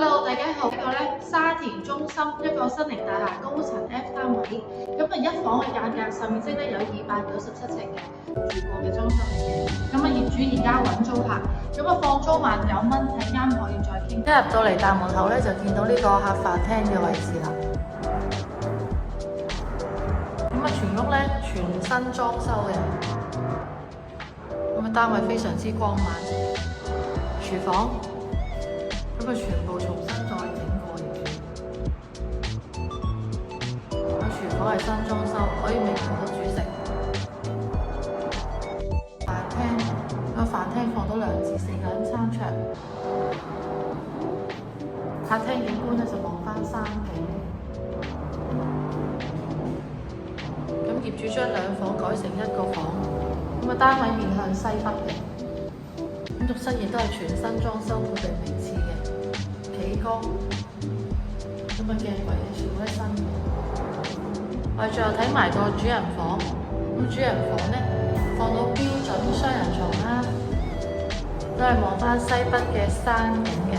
Hello，大家好。呢個咧沙田中心一個新寧大廈高層 F 單位，一房嘅間隔上面積咧有297尺嘅住過嘅裝修嚟嘅。業主而家揾租客，放租1,900蚊，睇啱可以再傾。一入到嚟大門口咧，就見到呢個客飯廳嘅位置啦。全屋咧全新裝修嘅，單位非常之光猛。廚房全部重新再整過嘅。廚房係新裝修，可以明火煮食。大廳飯廳放到2至4個人餐桌。客廳景觀咧就望翻山景。業主將2房改成1個房，單位面向西北嘅。浴室亦都係全新裝修，配備名廁嘅企缸，鏡櫃全部都係新嘅。我哋最後睇埋個主人房，主人房咧放到標準雙人床啦，都係望翻西北嘅山景嘅。